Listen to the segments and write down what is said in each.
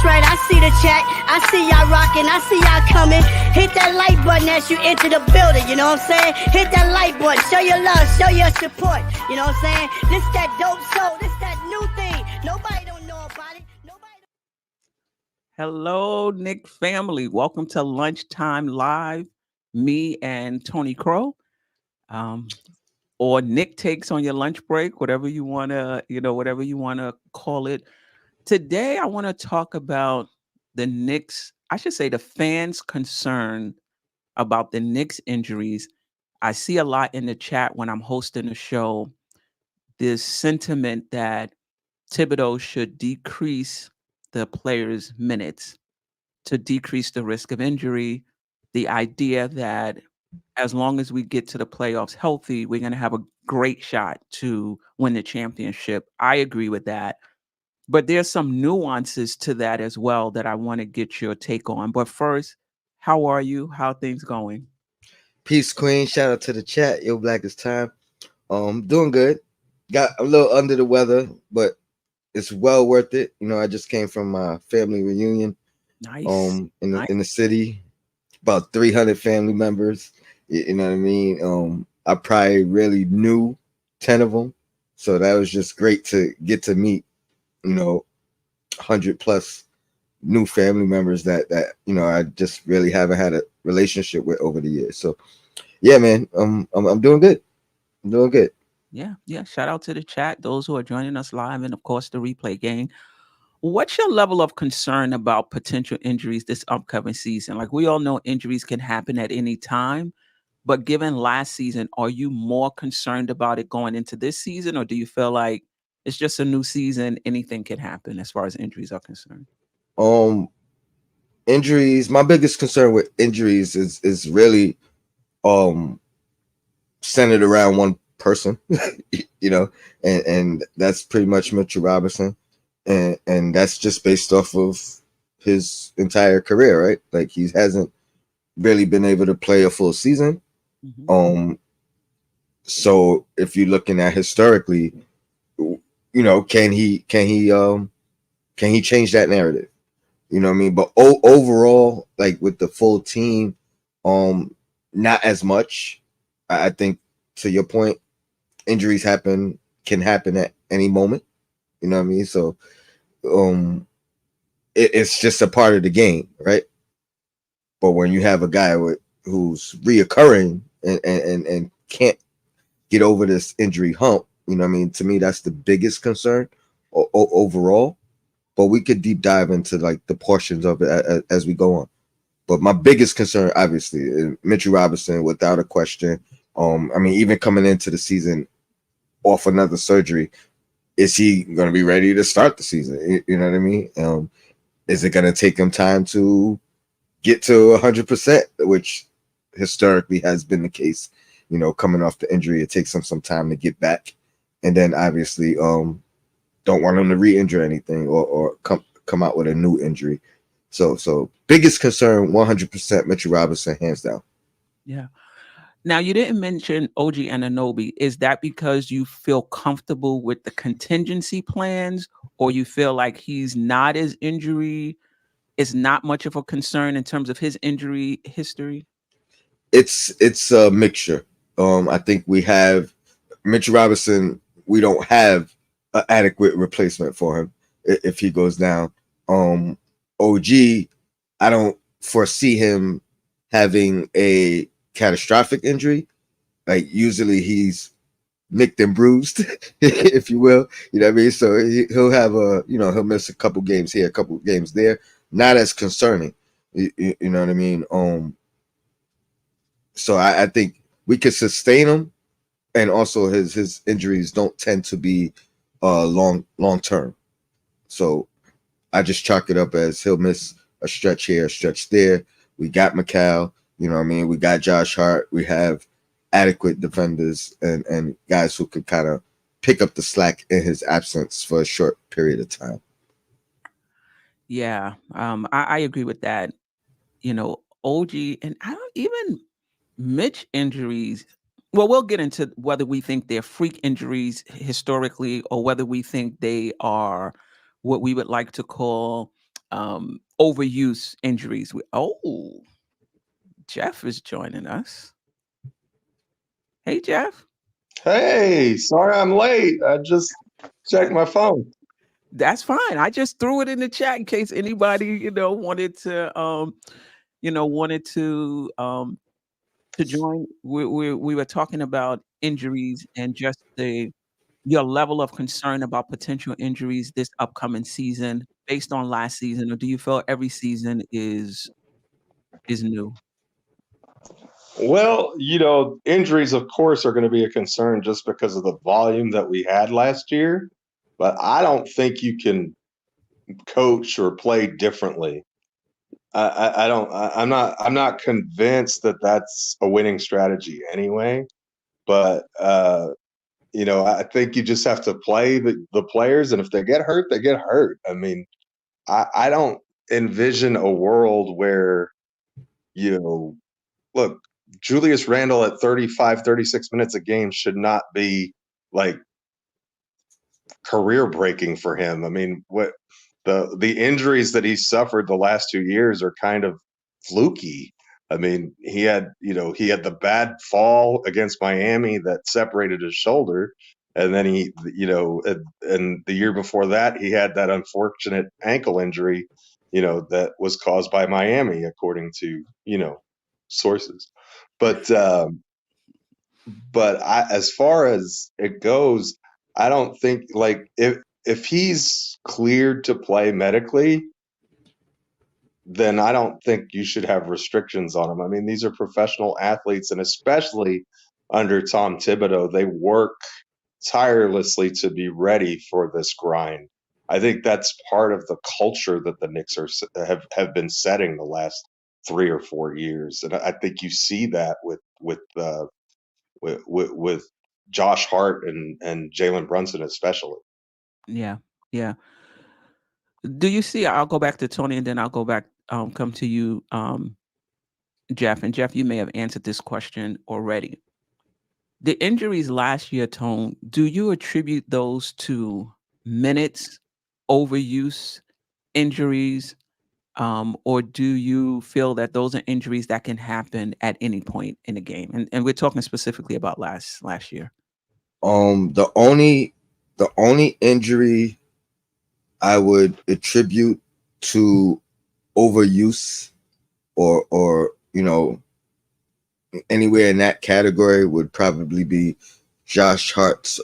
That's right, I see the chat. I see y'all rocking. I see y'all coming. Hit that like button as you enter the building. You know what I'm saying? Hit that like button. Show your love. Show your support. You know what I'm saying? This that dope soul. This that new thing. Nobody don't know about it. Hello, Knick family. Welcome to Lunchtime Live. Me and Tony Crow. Or Knick takes on your lunch break, whatever you wanna, whatever you wanna call it. Today, I want to talk about the Knicks. I should say the fans' concern about the Knicks injuries. I see a lot in the chat when I'm hosting a show. This sentiment that Thibodeau should decrease the players' minutes to decrease the risk of injury. The idea that as long as we get to the playoffs healthy, we're going to have a great shot to win the championship. I agree with that. But there's some nuances to that as well that I want to get your take on. But first, how are you? How are things going? Peace, Queen. Shout out to the chat. Yo, Black is time. Doing good. Got a little under the weather, but it's well worth it. You know, I just came from my family reunion. Nice. In the city, about 300 family members. You know what I mean? I probably really knew 10 of them, so that was just great to get to meet, 100 plus new family members that I just really haven't had a relationship with over the years. So yeah, man, I'm doing good. I'm doing good. Yeah. Shout out to the chat, those who are joining us live, and of course the replay gang. What's your level of concern about potential injuries this upcoming season? Like, we all know injuries can happen at any time, but given last season, are you more concerned about it going into this season, or do you feel like it's just a new season, anything can happen as far as injuries are concerned? Injuries, my biggest concern with injuries is really centered around one person, and that's pretty much Mitchell Robinson. And that's just based off of his entire career, right? Like, he hasn't really been able to play a full season. Mm-hmm. So if you're looking at historically, can he change that narrative? You know what I mean? But overall, like with the full team, not as much. I think, to your point, injuries can happen at any moment. You know what I mean? So it's just a part of the game, right? But when you have a guy who's reoccurring and can't get over this injury hump, you know what I mean? To me, that's the biggest concern overall. But we could deep dive into like the portions of it as we go on. But my biggest concern, obviously, is Mitchell Robinson, without a question. I mean, even coming into the season off another surgery, is he going to be ready to start the season? You know what I mean? Is it going to take him time to get to 100%, which historically has been the case? Coming off the injury, it takes him some time to get back. And then obviously, don't want him to re-injure anything or come out with a new injury. So biggest concern, 100% Mitchell Robinson, hands down. Yeah. Now, you didn't mention OG Anunoby. Is that because you feel comfortable with the contingency plans, or you feel like he's not as injury? It's not much of a concern in terms of his injury history? It's a mixture. I think we have Mitchell Robinson. We don't have an adequate replacement for him if he goes down. OG, I don't foresee him having a catastrophic injury. Like, usually he's nicked and bruised, if you will. You know what I mean? So he'll have he'll miss a couple games here, a couple games there. Not as concerning. You know what I mean? So I think we could sustain him, and also his injuries don't tend to be long term. So I just chalk it up as he'll miss a stretch here, a stretch there. We got McCall, you know what I mean? We got Josh Hart. We have adequate defenders and guys who could kind of pick up the slack in his absence for a short period of time. Yeah, I agree with that. OG, and I don't even Mitch injuries. Well, we'll get into whether we think they're freak injuries historically, or whether we think they are what we would like to call overuse injuries. Geoff is joining us. Hey, Geoff. Hey, sorry I'm late. I just checked my phone. That's fine. I just threw it in the chat in case anybody, wanted to, to join. We were talking about injuries and just your level of concern about potential injuries this upcoming season based on last season, or do you feel every season is new? Well, injuries, of course, are going to be a concern just because of the volume that we had last year. But I don't think you can coach or play differently. I don't. I'm not convinced that that's a winning strategy anyway. But I think you just have to play the players, and if they get hurt, they get hurt. I mean, I don't envision a world where look, Julius Randle at 35, 36 minutes a game should not be like career breaking for him. I mean, what the injuries that he suffered the last 2 years are kind of fluky. I mean, he had the bad fall against Miami that separated his shoulder, and then and the year before that he had that unfortunate ankle injury, that was caused by Miami, according to sources. But as far as it goes, I don't think, like, if he's cleared to play medically, then I don't think you should have restrictions on him. I mean, these are professional athletes, and especially under Tom Thibodeau, they work tirelessly to be ready for this grind. I think that's part of the culture that the Knicks have been setting the last 3 or 4 years, and I think you see that with Josh Hart and Jalen Brunson especially. Yeah. Yeah. Do you see, I'll go back to Tony and then I'll go back, come to you, Geoff. And Geoff, you may have answered this question already. The injuries last year, Tone, do you attribute those to minutes, overuse, injuries, or do you feel that those are injuries that can happen at any point in the game? And we're talking specifically about last year. The only injury I would attribute to overuse or anywhere in that category would probably be Josh Hart's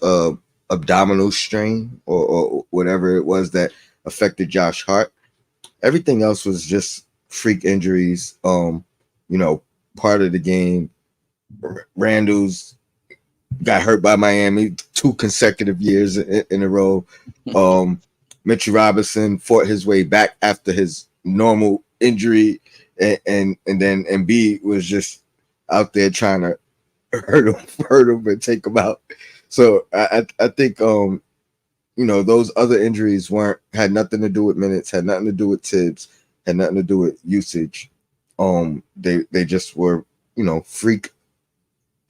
abdominal strain or whatever it was that affected Josh Hart. Everything else was just freak injuries. Part of the game. Randall's got hurt by Miami 2 consecutive years in a row. Mitchell Robinson fought his way back after his normal injury, and then Embiid was just out there trying to hurt him and take him out. So I think those other injuries had nothing to do with minutes, had nothing to do with Tibbs, had nothing to do with usage. They just were freak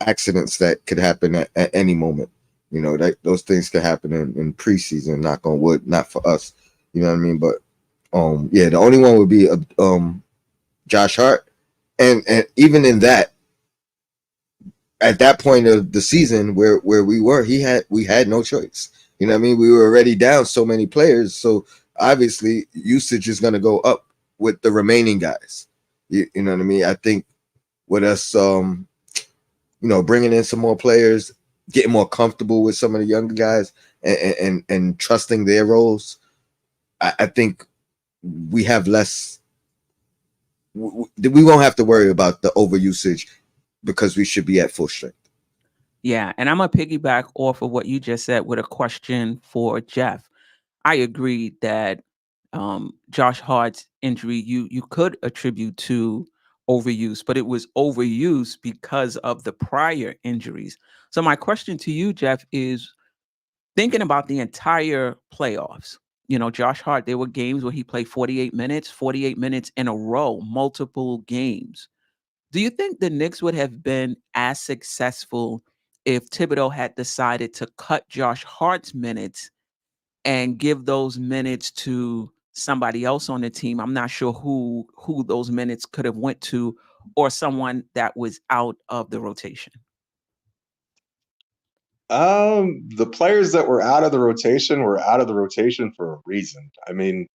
accidents that could happen at any moment. That those things could happen in preseason. Knock on wood, not for us. You know what I mean? But the only one would be Josh Hart, and even in that, at that point of the season where we were, we had no choice. You know what I mean? We were already down so many players, so obviously usage is going to go up with the remaining guys. You know what I mean? I think with us, bringing in some more players, getting more comfortable with some of the younger guys, and trusting their roles, I think we have less. We won't have to worry about the overusage because we should be at full strength. Yeah, and I'm gonna piggyback off of what you just said with a question for Geoff. I agree that Josh Hart's injury you could attribute to overuse, but it was overuse because of the prior injuries. So my question to you, Geoff, is thinking about the entire playoffs. Josh Hart, there were games where he played 48 minutes in a row, multiple games. Do you think the Knicks would have been as successful if Thibodeau had decided to cut Josh Hart's minutes and give those minutes to somebody else on the team. I'm not sure who those minutes could have went to, or someone that was out of the rotation. The players that were out of the rotation were out of the rotation for a reason. I mean,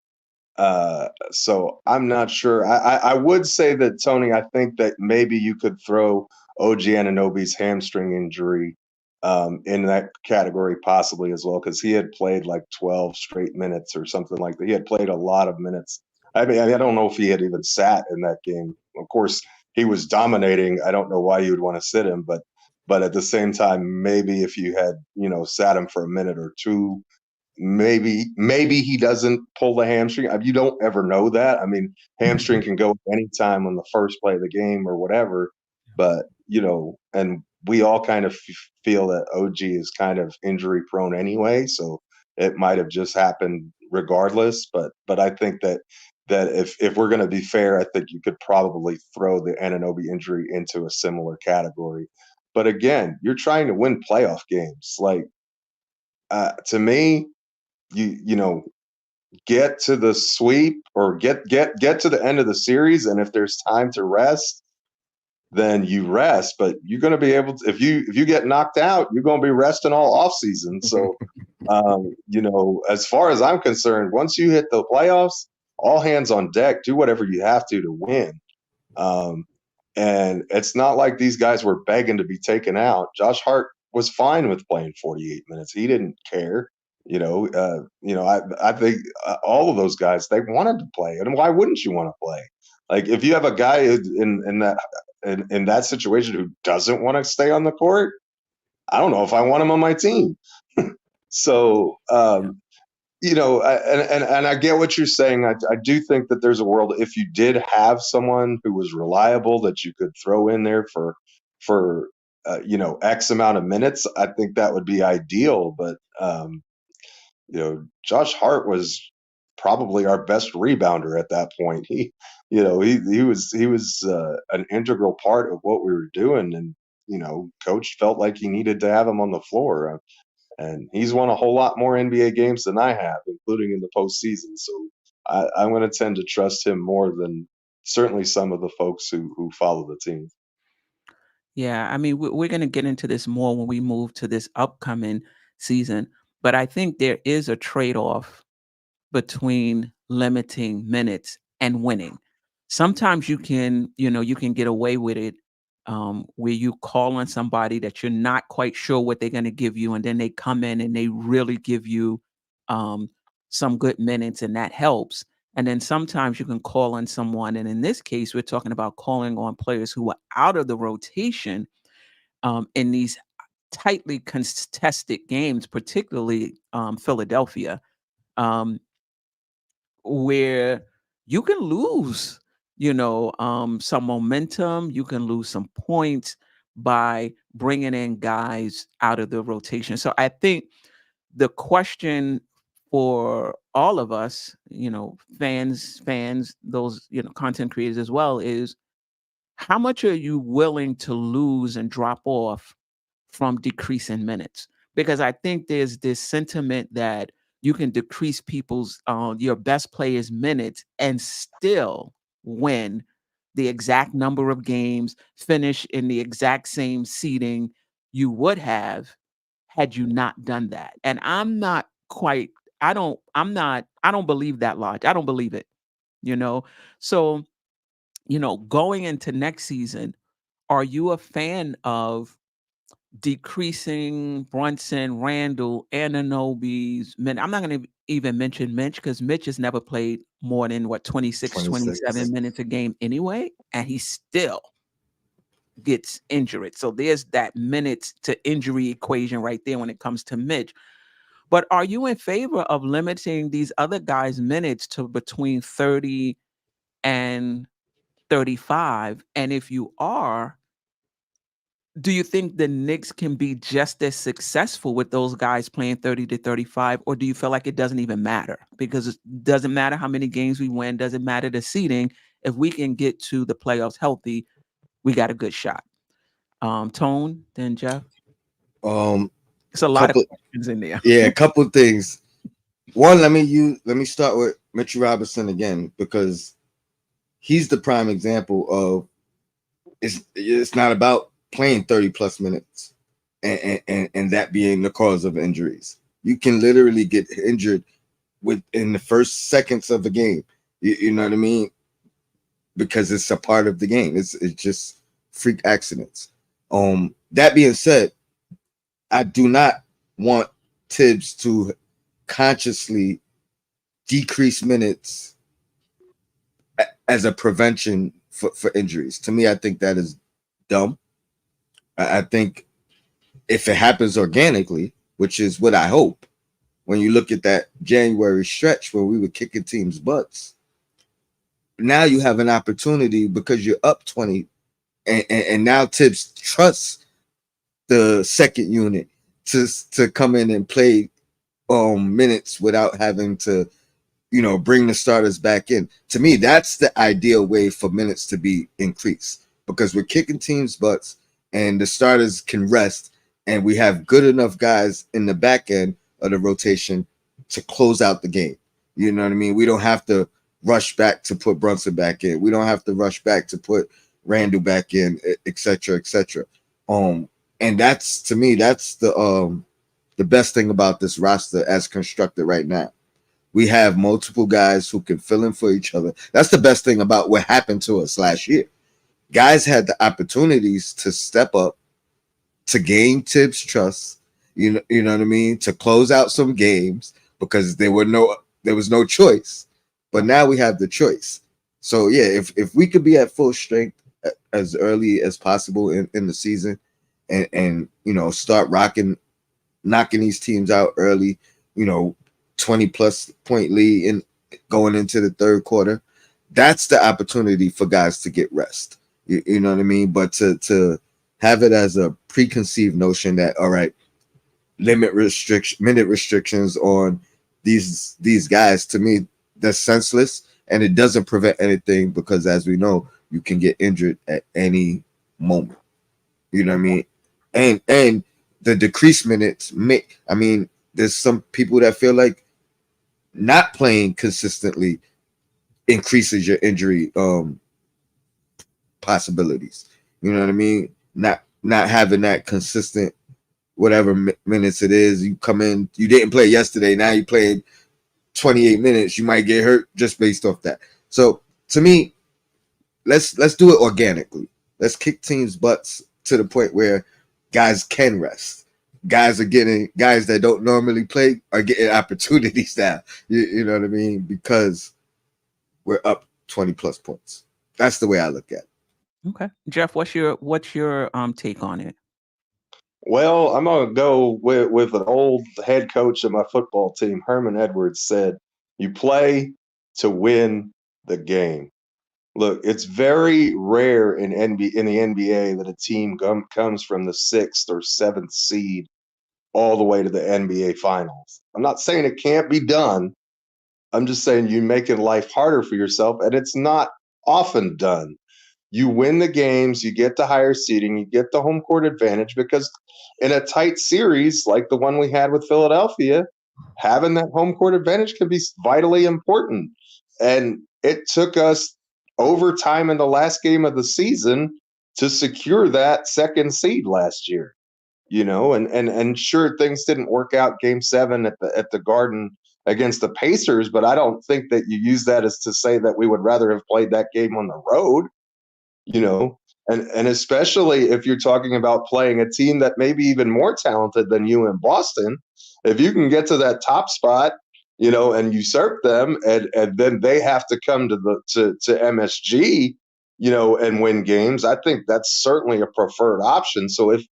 so I'm not sure. I would say that, Tony, I think that maybe you could throw OG Anunoby's hamstring injury in that category possibly as well, because he had played like 12 straight minutes or something like that. He had played a lot of minutes. I mean, I don't know if he had even sat in that game. Of course, he was dominating. I don't know why you would want to sit him, but at the same time, maybe if you had, sat him for a minute or two, maybe he doesn't pull the hamstring. You don't ever know that. I mean, hamstring can go anytime on the first play of the game or whatever, but and we all kind of feel that OG is kind of injury prone anyway, so it might have just happened regardless. But I think that if we're going to be fair, I think you could probably throw the Anunoby injury into a similar category. But again, you're trying to win playoff games. Like, to me, you get to the sweep or get to the end of the series, and if there's time to rest, then you rest. But you're going to be able to, if you get knocked out, you're going to be resting all off season. So as far as I'm concerned, once you hit the playoffs, all hands on deck, do whatever you have to win. And it's not like these guys were begging to be taken out. Josh Hart was fine with playing 48 minutes. He didn't care. I think all of those guys, they wanted to play, and why wouldn't you want to play? Like, if you have a guy in that situation who doesn't want to stay on the court, I don't know if I want him on my team. So, and I get what you're saying. I do think that there's a world, if you did have someone who was reliable that you could throw in there for X amount of minutes, I think that would be ideal. But Josh Hart was probably our best rebounder at that point. He was an integral part of what we were doing, and coach felt like he needed to have him on the floor. And he's won a whole lot more NBA games than I have, including in the postseason. So I'm going to tend to trust him more than certainly some of the folks who follow the team. Yeah, I mean, we're going to get into this more when we move to this upcoming season, but I think there is a trade-off between limiting minutes and winning. Sometimes you can get away with it, where you call on somebody that you're not quite sure what they're going to give you, and then they come in and they really give you some good minutes, and that helps. And then sometimes you can call on someone, and in this case, we're talking about calling on players who are out of the rotation in these tightly contested games, particularly Philadelphia, where you can lose, some momentum, you can lose some points by bringing in guys out of the rotation. So I think the question for all of us, fans, those, content creators as well, is how much are you willing to lose and drop off from decreasing minutes? Because I think there's this sentiment that you can decrease your best players' minutes and still win the exact number of games, finish in the exact same seeding you would have had you not done that. And I don't believe that logic. I don't believe it, So, going into next season, are you a fan of decreasing Brunson, Randall, Anunoby's minutes? I'm not going to even mention Mitch, because Mitch has never played more than 26, 27 minutes a game anyway, and he still gets injured. So there's that minutes to injury equation right there when it comes to Mitch. But are you in favor of limiting these other guys' minutes to between 30 and 35? And if you are, do you think the Knicks can be just as successful with those guys playing 30 to 35? Or do you feel like it doesn't even matter? Because it doesn't matter how many games we win, doesn't matter the seeding. If we can get to the playoffs healthy, we got a good shot. Tone, then Geoff. It's a lot of questions in there. Yeah, a couple of things. One, let me start with Mitchell Robinson again, because he's the prime example of it's not about playing 30 plus minutes and that being the cause of injuries. You can literally get injured within the first seconds of the game. You know what I mean? Because it's a part of the game. It's just freak accidents. That being said, I do not want Tibbs to consciously decrease minutes as a prevention for injuries. To me, I think that is dumb. I think if it happens organically, which is what I hope, when you look at that January stretch where we were kicking teams' butts, now you have an opportunity because you're up 20, and now Tibbs trusts the second unit to come in and play minutes without having to bring the starters back in. To me, that's the ideal way for minutes to be increased, because we're kicking teams' butts and the starters can rest, and we have good enough guys in the back end of the rotation to close out the game. You know what I mean? We don't have to rush back to put Brunson back in. We don't have to rush back to put Randall back in, et cetera, et cetera. And that's, to me, that's the best thing about this roster as constructed right now. We have multiple guys who can fill in for each other. That's the best thing about what happened to us last year. Guys had the opportunities to step up, to gain Tibbs' trust, you know what I mean, to close out some games, because there was no choice. But now we have the choice. So yeah, if we could be at full strength as early as possible in the season, and start knocking these teams out early, 20 plus point lead in going into the third quarter, that's the opportunity for guys to get rest. You know what I mean? But to have it as a preconceived notion that, all right, minute restrictions on these guys, to me, that's senseless, and it doesn't prevent anything, because as we know, you can get injured at any moment. You know what I mean? And the decreased minutes there's some people that feel like not playing consistently increases your injury possibilities. You know what I mean? Not having that consistent whatever minutes it is. You come in, you didn't play yesterday, now you played 28 minutes, you might get hurt just based off that. So to me, let's do it organically. Let's kick teams' butts to the point where guys can rest. Guys that don't normally play are getting opportunities now. You know what I mean? Because we're up 20 plus points. That's the way I look at it. Okay, Geoff, what's your take on it? Well, I'm gonna go with an old head coach of my football team, Herman Edwards, said, "You play to win the game." Look, it's very rare in the NBA that a team comes from the 6th or 7th seed all the way to the NBA Finals. I'm not saying it can't be done. I'm just saying you making life harder for yourself, and it's not often done. You win the games, you get the higher seeding, you get the home court advantage, because in a tight series like the one we had with Philadelphia, having that home court advantage can be vitally important. And it took us overtime in the last game of the season to secure that second seed last year. And sure, things didn't work out game 7 at the Garden against the Pacers, but I don't think that you use that as to say that we would rather have played that game on the road. you know and especially if you're talking about playing a team that may be even more talented than you in Boston. If you can get to that top spot, and usurp them, and then they have to come to MSG, and win games, I think that's certainly a preferred option. So if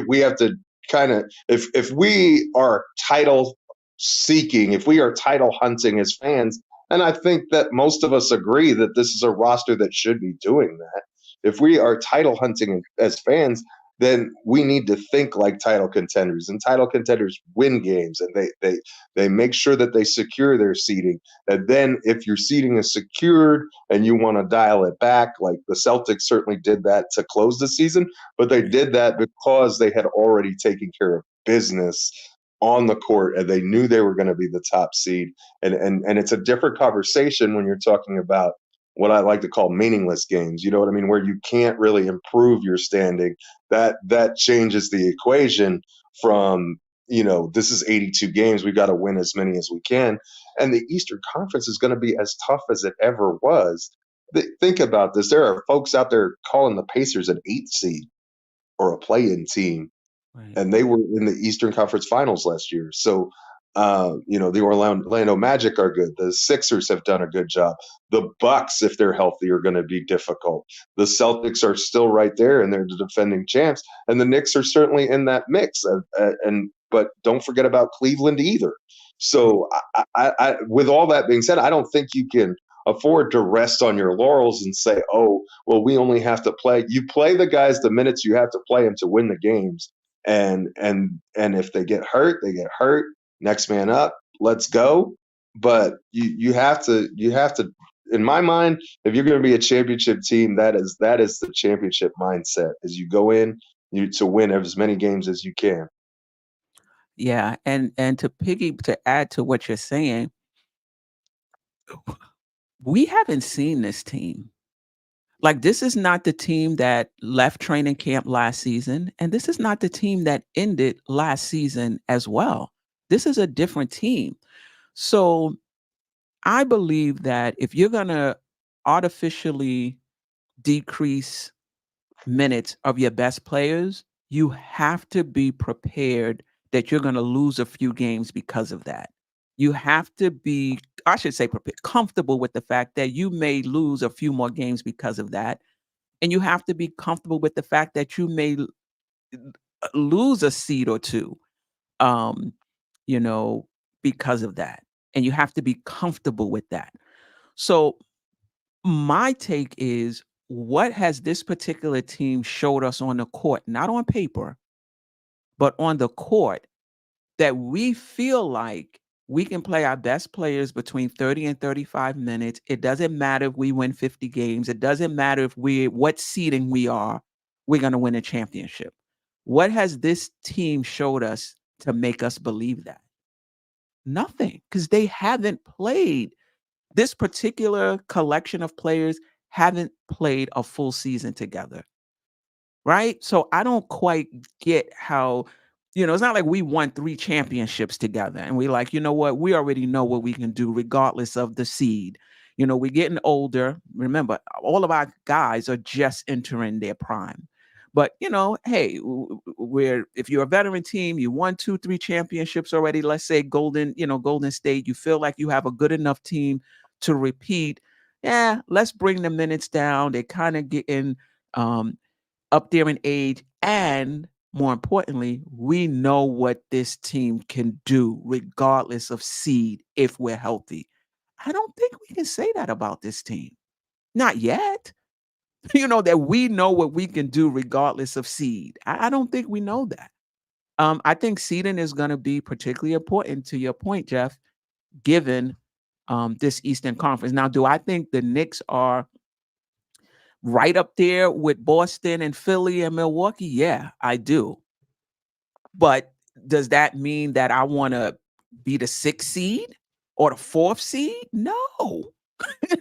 we have to kind of, if we are title seeking, if we are title hunting as fans, and I think that most of us agree that this is a roster that should be doing that. If we are title hunting as fans, then we need to think like title contenders, and title contenders win games, and they make sure that they secure their seeding. And then if your seeding is secured and you want to dial it back, like the Celtics certainly did that to close the season, but they did that because they had already taken care of business on the court, and they knew they were going to be the top seed. And it's a different conversation when you're talking about what I like to call meaningless games. You know what I mean? Where you can't really improve your standing. That changes the equation from, this is 82 games. We've got to win as many as we can. And the Eastern Conference is going to be as tough as it ever was. Think about this. There are folks out there calling the Pacers an 8th seed or a play-in team, Right. and they were in the Eastern Conference Finals last year. So, the Orlando Magic are good. The Sixers have done a good job. The Bucks, if they're healthy, are going to be difficult. The Celtics are still right there, and they're the defending champs. And the Knicks are certainly in that mix. But don't forget about Cleveland either. So, with all that being said, I don't think you can afford to rest on your laurels and say, oh, well, we only have to play. You play the guys the minutes you have to play them to win the games. And if they get hurt, they get hurt. Next man up, let's go. But you have to, in my mind, if you're going to be a championship team, that is the championship mindset, is you go in to win as many games as you can. Yeah, and to add to what you're saying, we haven't seen this team. Like, this is not the team that left training camp last season, and this is not the team that ended last season as well. This is a different team. So I believe that if you're going to artificially decrease minutes of your best players, you have to be prepared that you're going to lose a few games because of that. You have to be, I should say, comfortable with the fact that you may lose a few more games because of that. And you have to be comfortable with the fact that you may lose a seed or two, um, because of that. And you have to be comfortable with that. So my take is, what has this particular team showed us on the court, not on paper, but on the court, that we feel like we can play our best players between 30 and 35 minutes. It doesn't matter if we win 50 games. It doesn't matter what seeding we are, we're going to win a championship. What has this team showed us to make us believe that? Nothing, because they haven't played. This particular collection of players haven't played a full season together. Right? So I don't quite get how, it's not like we won 3 championships together and we like, you know what, we already know what we can do regardless of the seed. We're getting older. Remember, all of our guys are just entering their prime. But, hey, if you're a veteran team, you won 2, 3 championships already, let's say Golden State, you feel like you have a good enough team to repeat. Yeah, let's bring the minutes down. They're kind of getting up there in age, and more importantly, we know what this team can do regardless of seed if we're healthy. I don't think we can say that about this team. Not yet. That we know what we can do regardless of seed. I don't think we know that. I think seeding is going to be particularly important, to your point, Geoff, given this Eastern Conference. Now, do I think the Knicks are right up there with Boston and Philly and Milwaukee? Yeah, I do. But does that mean that I want to be the 6th seed or the 4th seed? No.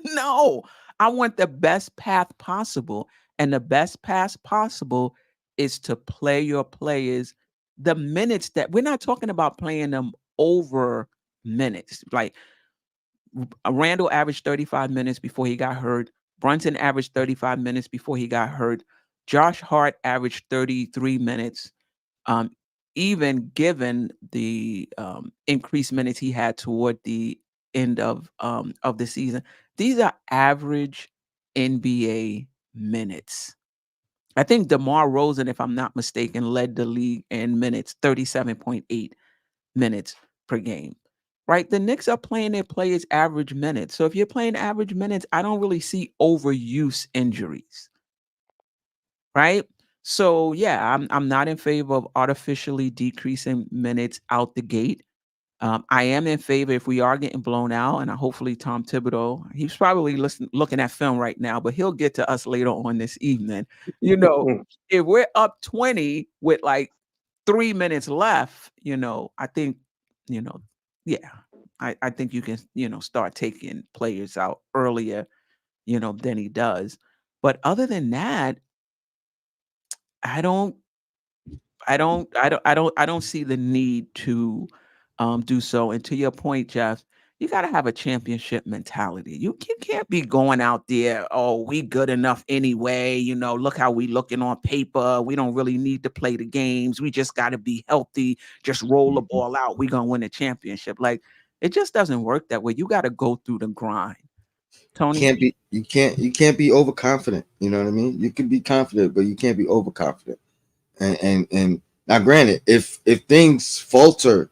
No. I want the best path possible. And the best path possible is to play your players the minutes that we're not talking about playing them over minutes. Like, Randall averaged 35 minutes before he got hurt. Brunson averaged 35 minutes before he got hurt. Josh Hart averaged 33 minutes, even given the increased minutes he had toward the end of the season. These are average NBA minutes. I think DeMar Rosen, if I'm not mistaken, led the league in minutes, 37.8 minutes per game. Right? The Knicks are playing their players average minutes. So if you're playing average minutes, I don't really see overuse injuries. Right? So yeah, I'm not in favor of artificially decreasing minutes out the gate. I am in favor, if we are getting blown out, and hopefully Tom Thibodeau, he's probably looking at film right now, but he'll get to us later on this evening. If we're up 20 with like 3 minutes left, I think, yeah, I think you can, start taking players out earlier, than he does. But other than that, I don't I don't see the need to do so. And to your point, Jeff, you got to have a championship mentality. You can't be going out there, oh, we good enough anyway. Look how we looking on paper. We don't really need to play the games. We just got to be healthy. Just roll the ball out. We gonna win a championship. Like, it just doesn't work that way. You got to go through the grind. Tony, You can't be overconfident. You know what I mean? You can be confident, but you can't be overconfident. And now, granted, if things falter,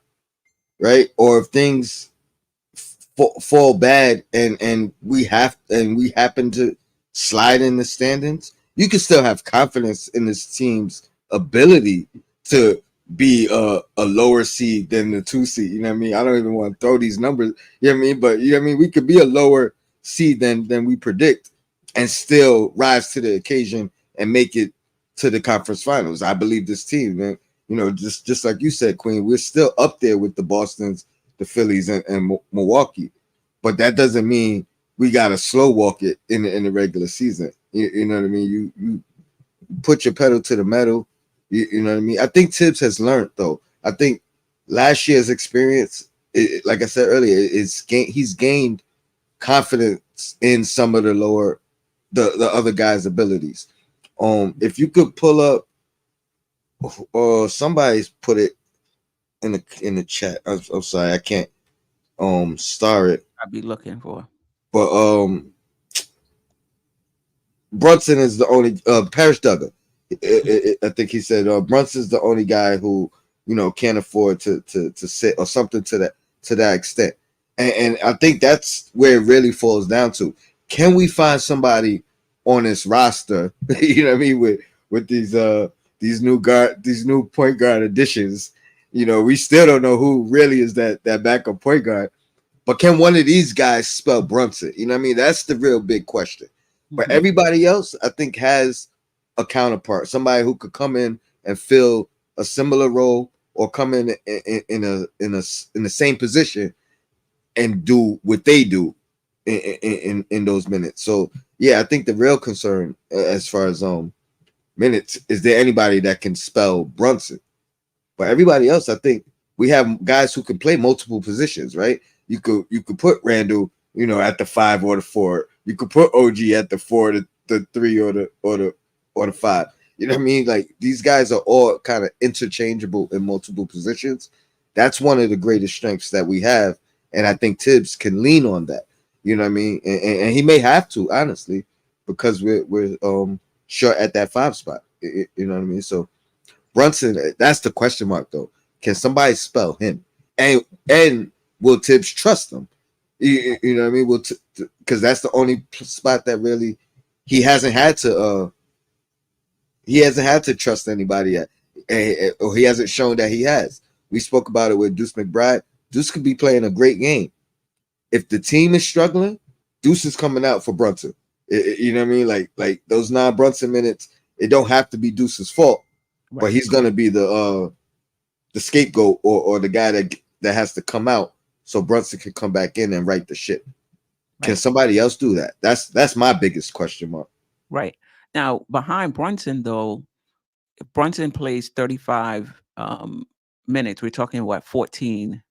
right, or if things fall bad, and we happen to slide in the standings, you can still have confidence in this team's ability to be a lower seed than the 2 seed. You know what I mean? I don't even want to throw these numbers. You know what I mean? But you know what I mean? We could be a lower seed than we predict, and still rise to the occasion and make it to the conference finals. I believe this team, man. Just like you said, Queen, we're still up there with the Bostons, the Phillies, and Milwaukee. But that doesn't mean we got to slow walk it in the regular season. You know what I mean? You put your pedal to the metal. You know what I mean? I think Tibbs has learned, though. I think last year's experience, like I said earlier, he's gained confidence in some of the other guys' abilities. If you could pull up, somebody's put it in the chat. I'm sorry, I can't star it. I'd be looking for. But Brunson is the only Parrish Duggar. I think he said Brunson's the only guy who can't afford to sit, or something to that extent. And I think that's where it really falls down to. Can we find somebody on this roster, you know what I mean, with these new point guard additions? We still don't know who really is that backup point guard. But can one of these guys spell Brunson? You know what I mean? That's the real big question. But everybody else, I think, has a counterpart, somebody who could come in and fill a similar role, or come in the same position and do what they do in those minutes. So yeah, I think the real concern, as far as minutes, is there anybody that can spell Brunson? But everybody else, I think we have guys who can play multiple positions, right? You could put Randall, at the 5 or the 4. You could put OG at the 4, the 3, or the 5. You know what I mean? Like, these guys are all kind of interchangeable in multiple positions. That's one of the greatest strengths that we have, and I think Tibbs can lean on that. You know what I mean? And he may have to, honestly, because we're short at that 5 spot. You know what I mean? So Brunson, that's the question mark, though. Can somebody spell him? And will Tibbs trust him? You know what I mean? Because that's the only spot that really he hasn't had to trust anybody yet, or he hasn't shown that he has. We spoke about it with Deuce McBride. Deuce could be playing a great game. If the team is struggling, Deuce is coming out for Brunson. You know what I mean? Like those non-Brunson minutes, it don't have to be Deuce's fault, right, but he's gonna be the scapegoat, or the guy that has to come out so Brunson can come back in and right the ship. Right. Can somebody else do that? That's my biggest question mark. Right. Now, behind Brunson, though, if Brunson plays 35 minutes, we're talking 14.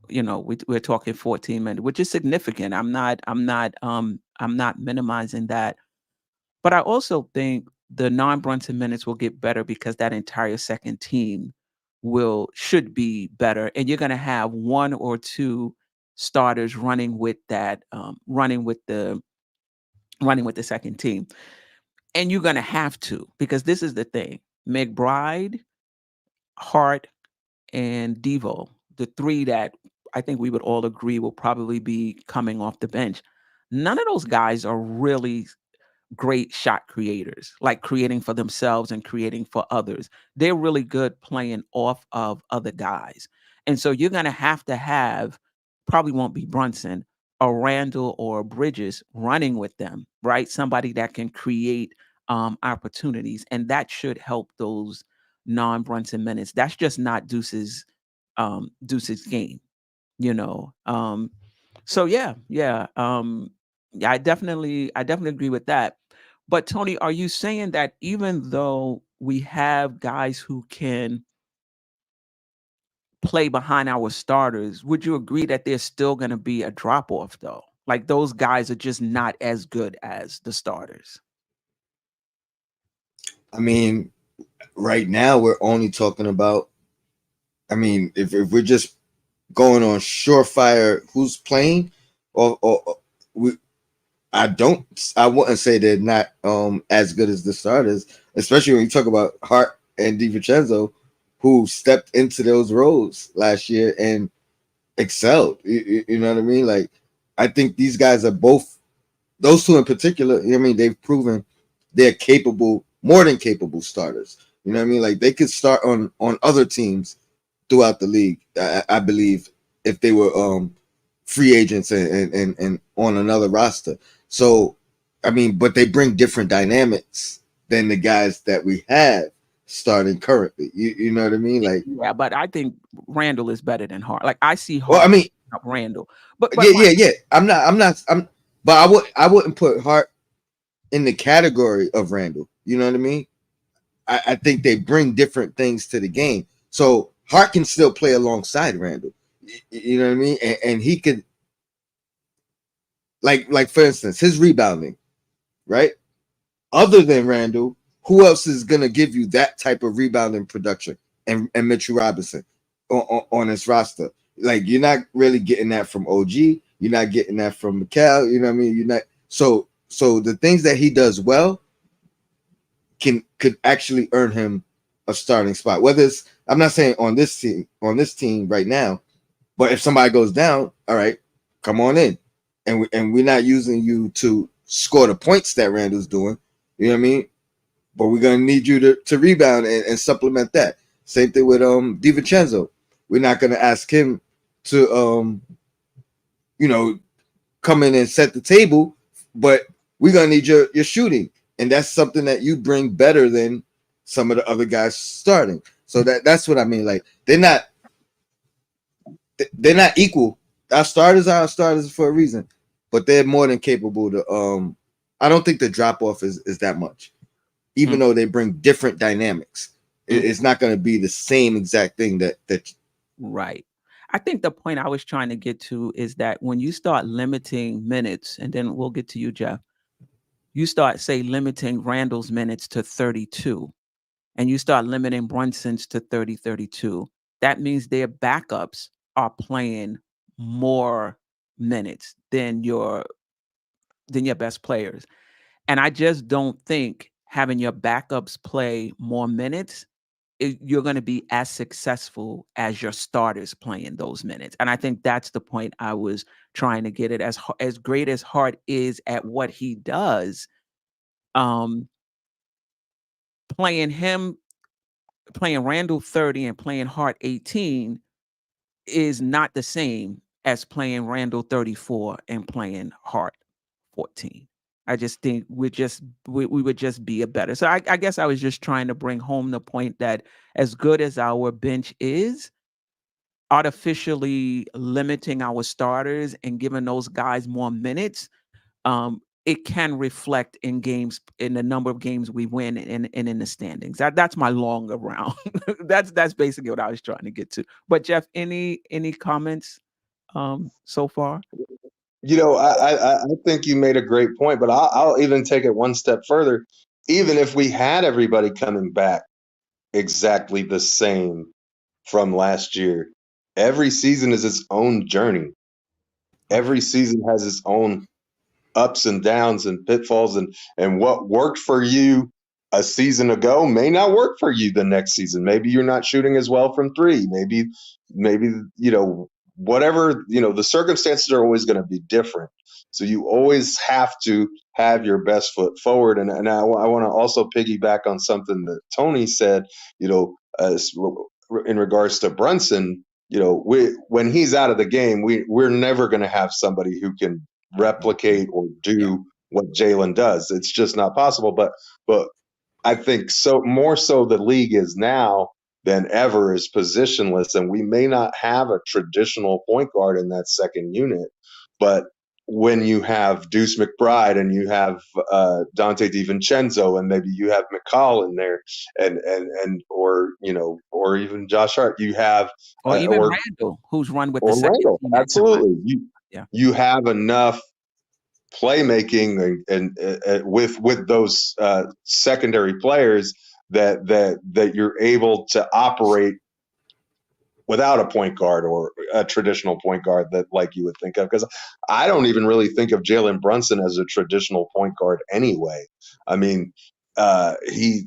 We're talking 14 minutes, which is significant. I'm not minimizing that. But I also think the non-Brunson minutes will get better because that entire second team should be better, and you're going to have 1 or 2 starters running with that, running with the second team, and you're going to have to, because this is the thing: McBride, Hart, and Devo, the 3 that I think we would all agree will probably be coming off the bench. None of those guys are really great shot creators, like creating for themselves and creating for others. They're really good playing off of other guys. And so you're going to have, probably won't be Brunson, a Randall or Bridges running with them, right? Somebody that can create opportunities. And that should help those non-Brunson minutes. That's just not Deuce's game, you know. So yeah. I definitely agree with that. But Tony, are you saying that even though we have guys who can play behind our starters, would you agree that there's still going to be a drop off though? Like those guys are just not as good as the starters. I mean, right now we're only talking about. I mean, if we're just going on surefire, who's playing, or we, I wouldn't say they're not as good as the starters, especially when you talk about Hart and DiVincenzo, who stepped into those roles last year and excelled. You know what I mean? Like, I think these guys are both, those two in particular, you know what I mean, they've proven they're capable, more than capable starters. You know what I mean? Like, they could start on other teams throughout the league, I believe, if they were free agents and on another roster. So, I mean, but they bring different dynamics than the guys that we have starting currently. You know what I mean? Like, yeah, but I think Randall is better than Hart. Like I see Hart. Well, I mean, Randall, but yeah. But I wouldn't put Hart in the category of Randall. You know what I mean? I think they bring different things to the game. So Hart can still play alongside Randall. You know what I mean? And he could, like for instance, his rebounding, right? Other than Randall, who else is gonna give you that type of rebounding production? And Mitchell Robinson on his roster. Like, you're not really getting that from OG. You're not getting that from McCall. You know what I mean? You're not. So the things that he does well could actually earn him a starting spot. Whether it's, I'm not saying on this team right now, but if somebody goes down, all right, come on in, and we're not using you to score the points that Randall's doing. You know what I mean? But we're gonna need you to rebound and supplement that. Same thing with DiVincenzo. We're not gonna ask him to come in and set the table, but we're gonna need your shooting, and that's something that you bring better than some of the other guys starting. So that's what I mean. Like, they're not equal. Our starters are our starters for a reason, but they're more than capable to. I don't think the drop off is that much, even though they bring different dynamics. It's not going to be the same exact thing that. Right. I think the point I was trying to get to is that when you start limiting minutes, and then we'll get to you, Geoff, you start, say, limiting Randall's minutes to 32, and you start limiting Brunson's to 30, 32. That means their backups are playing more minutes than your best players. And I just don't think having your backups play more minutes, you're going to be as successful as your starters playing those minutes. And I think that's the point I was trying to get at. As great as Hart is at what he does, playing Randall 30 and playing Hart 18 is not the same as playing Randall 34 and playing Hart 14. I just think we would just be a better. So I guess I was just trying to bring home the point that as good as our bench is, artificially limiting our starters and giving those guys more minutes, it can reflect in games, in the number of games we win and in the standings. That's my longer round. that's basically what I was trying to get to. But Geoff, any comments so far? I think you made a great point, but I'll even take it one step further. Even if we had everybody coming back exactly the same from last year, every season is its own journey. Every season has its own ups and downs and pitfalls, and what worked for you a season ago may not work for you the next season. Maybe you're not shooting as well from three. Maybe whatever, the circumstances are always going to be different. So you always have to have your best foot forward. And I want to also piggyback on something that Tony said, in regards to Brunson, when he's out of the game, we're never going to have somebody who can replicate or do what Jalen does. It's just not possible. But I think so more so the league is now than ever is positionless, and we may not have a traditional point guard in that second unit, but when you have Deuce McBride and you have Dante DiVincenzo and maybe you have McCall in there and or even Josh Hart, you have Or even or Randall, who's run with the second Randall, team at times. absolutely. Yeah. You have enough playmaking and with those secondary players that you're able to operate without a point guard or a traditional point guard that like you would think of, because I don't even really think of Jalen Brunson as a traditional point guard anyway. I mean, he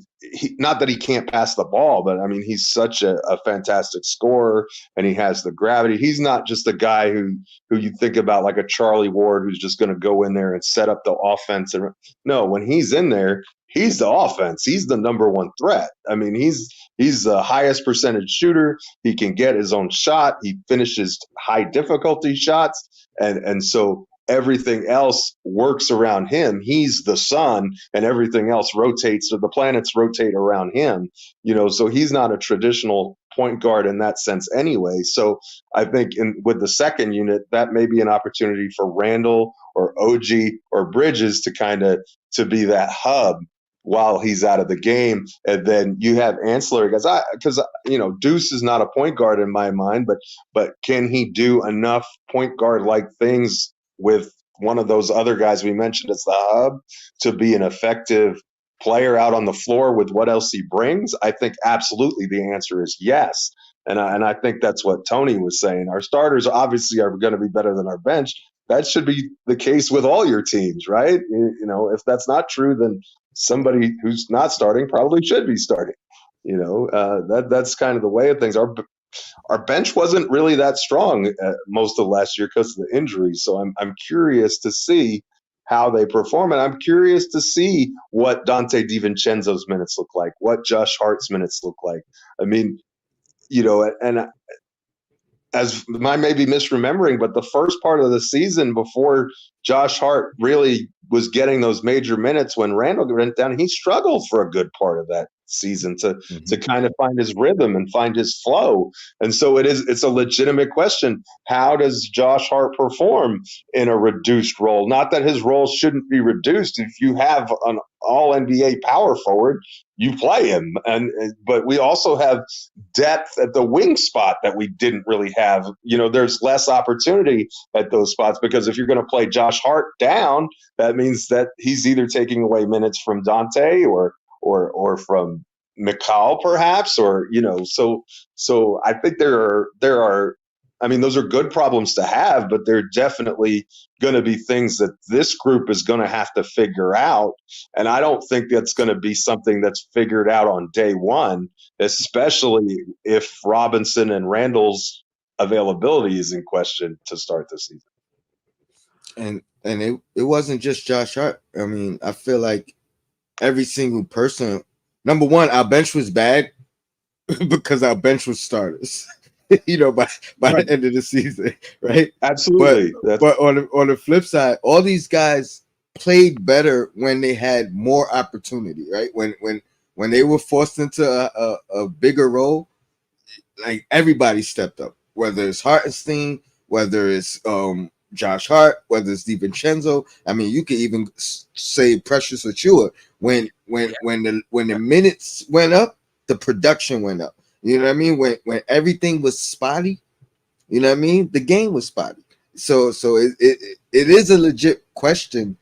not that he can't pass the ball, but I mean he's such a fantastic scorer and he has the gravity. He's not just a guy who you think about like a Charlie Ward who's just going to go in there and set up the offense. And no, when he's in there, he's the offense. He's the number one threat. I mean, he's the highest percentage shooter. He can get his own shot. He finishes high difficulty shots. And so everything else works around him. He's the sun and everything else rotates, or the planets rotate around him, so he's not a traditional point guard in that sense anyway. So I think with the second unit, that may be an opportunity for Randall or OG or Bridges to be that hub while he's out of the game. And then you have ancillary guys, because Deuce is not a point guard in my mind, but can he do enough point guard like things with one of those other guys we mentioned as the hub to be an effective player out on the floor with what else he brings? I think absolutely the answer is yes. And I think that's what Tony was saying. Our starters obviously are going to be better than our bench. That should be the case with all your teams, right? If that's not true, then somebody who's not starting probably should be starting. That's kind of the way of things. Our bench wasn't really that strong most of last year because of the injuries. So I'm curious to see how they perform, and I'm curious to see what Dante DiVincenzo's minutes look like, what Josh Hart's minutes look like. I mean, and as I may be misremembering, but the first part of the season before Josh Hart really was getting those major minutes when Randall went down, he struggled for a good part of that season to kind of find his rhythm and find his flow. And so it's a legitimate question. How does Josh Hart perform in a reduced role? Not that his role shouldn't be reduced. If you have an all NBA power forward, you play him. But we also have depth at the wing spot that we didn't really have. There's less opportunity at those spots because if you're going to play Josh Hart down, that means that he's either taking away minutes from Dante or from McCall perhaps, or so I think there are I mean, those are good problems to have, but they're definitely going to be things that this group is going to have to figure out. And I don't think that's going to be something that's figured out on day one, especially if Robinson and Randall's availability is in question to start the season. And it wasn't just Josh Hart. I mean, I feel like every single person, number one, our bench was bad because our bench was starters. By right. The end of the season, right? Absolutely. But on the flip side, all these guys played better when they had more opportunity, right? When they were forced into a bigger role, like everybody stepped up. Whether it's Hartenstein, whether it's Josh Hart, whether it's DiVincenzo. I mean, you could even say Precious Achiuwa. When the minutes went up, the production went up. You know what I mean? When everything was spotty, you know what I mean? The game was spotty. So it is a legit question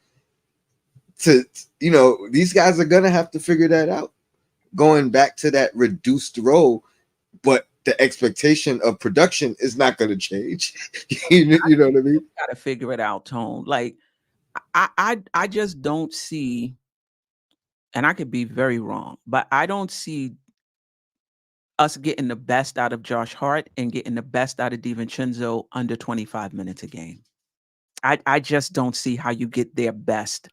to, these guys are going to have to figure that out, going back to that reduced role, but the expectation of production is not going to change. you know what I mean? Got to figure it out, Tone. Like, I just don't see, and I could be very wrong, but I don't see us getting the best out of Josh Hart and getting the best out of DiVincenzo under 25 minutes a game. I just don't see how you get their best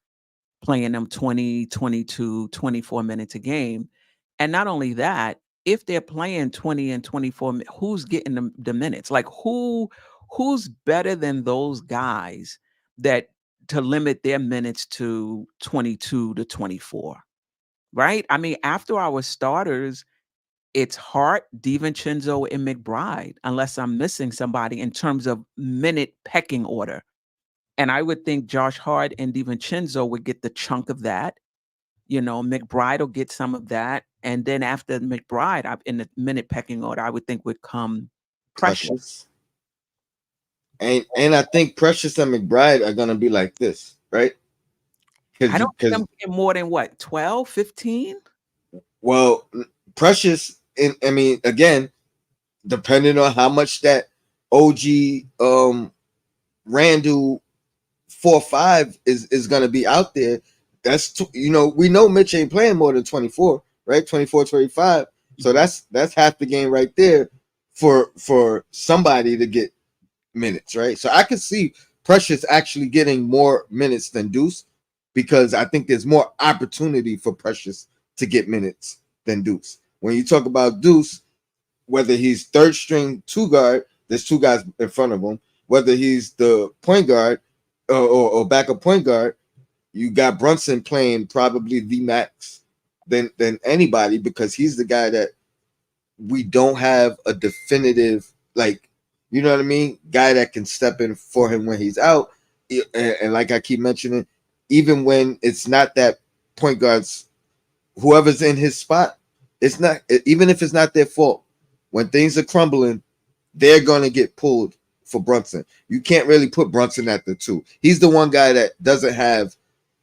playing them 20, 22, 24 minutes a game. And not only that, if they're playing 20 and 24, who's getting the minutes? Like who's better than those guys that to limit their minutes to 22 to 24? right? I mean, after our starters, it's Hart, DiVincenzo, and McBride, unless I'm missing somebody in terms of minute pecking order. And I would think Josh Hart and DiVincenzo would get the chunk of that. McBride will get some of that. And then after McBride, in the minute pecking order, I would think would come Precious. And I think Precious and McBride are gonna be like this, right? I don't think Because I'm getting more than what, 12, 15? well, Precious, and I mean, again, depending on how much that OG Randall 4-5 is gonna be out there. That's we know Mitch ain't playing more than 24, right? 24, 25. So that's half the game right there for somebody to get minutes, right? So I could see Precious actually getting more minutes than Deuce, because I think there's more opportunity for Precious to get minutes than Deuce. When you talk about Deuce, whether he's third string two guard, there's two guys in front of him. Whether he's the point guard or backup point guard, you got Brunson playing probably the max than anybody, because he's the guy that we don't have a definitive, like, you know what I mean, guy that can step in for him when he's out. And like I keep mentioning, even when it's not that point guard's, whoever's in his spot, it's not, even if it's not their fault, when things are crumbling, they're going to get pulled for Brunson. You can't really put Brunson at the 2. He's the one guy that doesn't have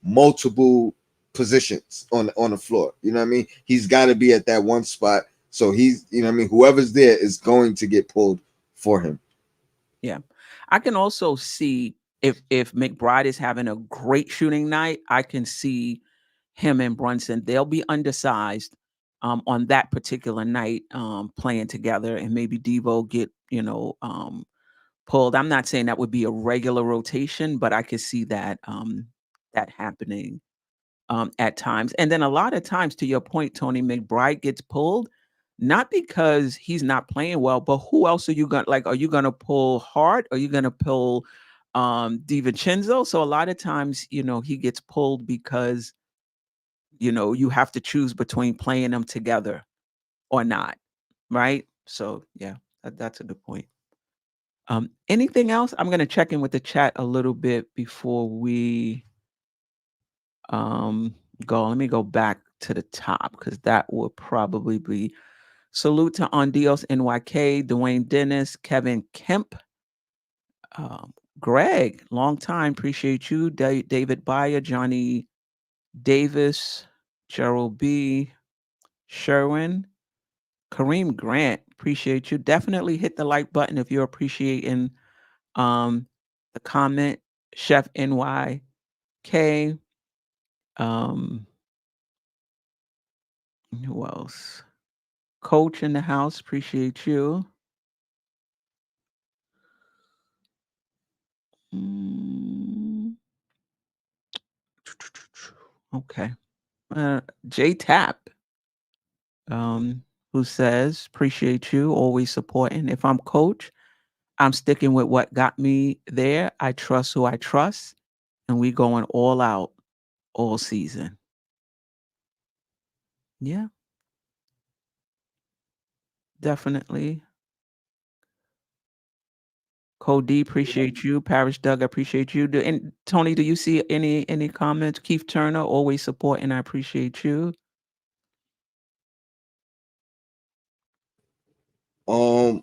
multiple positions on the floor. You know what I mean? He's got to be at that one spot. So he's, you know what I mean, whoever's there is going to get pulled for him. Yeah. I can also see if McBride is having a great shooting night, I can see him and Brunson, they'll be undersized on that particular night, playing together, and maybe Devo get, pulled. I'm not saying that would be a regular rotation, but I could see that that happening at times. And then a lot of times, to your point, Tony, McBride gets pulled, not because he's not playing well, but who else are you going to, like, are you going to pull Hart? Are you going to pull DiVincenzo? So a lot of times, he gets pulled because, you have to choose between playing them together or not. Right. So yeah, that's a good point. Anything else? I'm going to check in with the chat a little bit before we go. Let me go back to the top, because that will probably be salute to Ondios NYK, Dwayne Dennis, Kevin Kemp, Greg, long time, appreciate you, David Bayer, Johnny Davis, Jerrell B, Sherwin, Kareem Grant, appreciate you. Definitely hit the like button if you're appreciating the comment. Chef NYK, who else? Coach in the house, appreciate you. Okay. J Tap, who says, appreciate you, always supporting. If I'm coach, I'm sticking with what got me there. I trust who I trust, and we going all out all season. Yeah, definitely. Cody, appreciate you. Parish Doug, I appreciate you. And Tony, do you see any comments? Keith Turner, always supporting. I appreciate you. I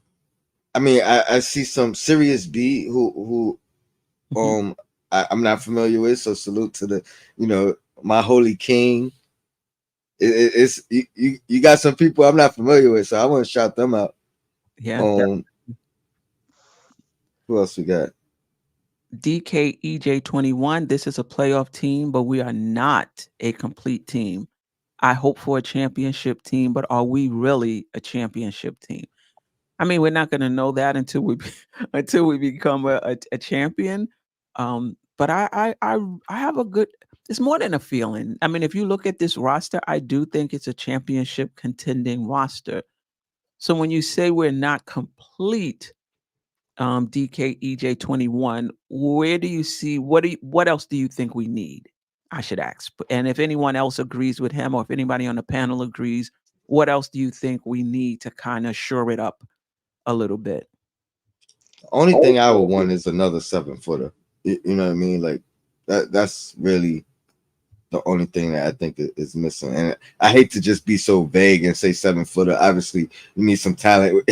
mean, I see some Serious B who I'm not familiar with, so salute to the my holy king. It's you got some people I'm not familiar with, so I want to shout them out. Yeah. Who else we got? DKEJ21, this is a playoff team, but we are not a complete team. I hope for a championship team, but are we really a championship team? I mean, we're not going to know that until we become a champion. But I have a good. It's more than a feeling. I mean, if you look at this roster, I do think it's a championship contending roster. So when you say we're not complete, DKEJ21, where do you see what else do you think we need? I should ask. And if anyone else agrees with him, or if anybody on the panel agrees, what else do you think we need to kind of shore it up a little bit? Only thing I would want is another 7-footer. You know what I mean? Like that's really the only thing that I think is missing. And I hate to just be so vague and say 7-footer. Obviously, you need some talent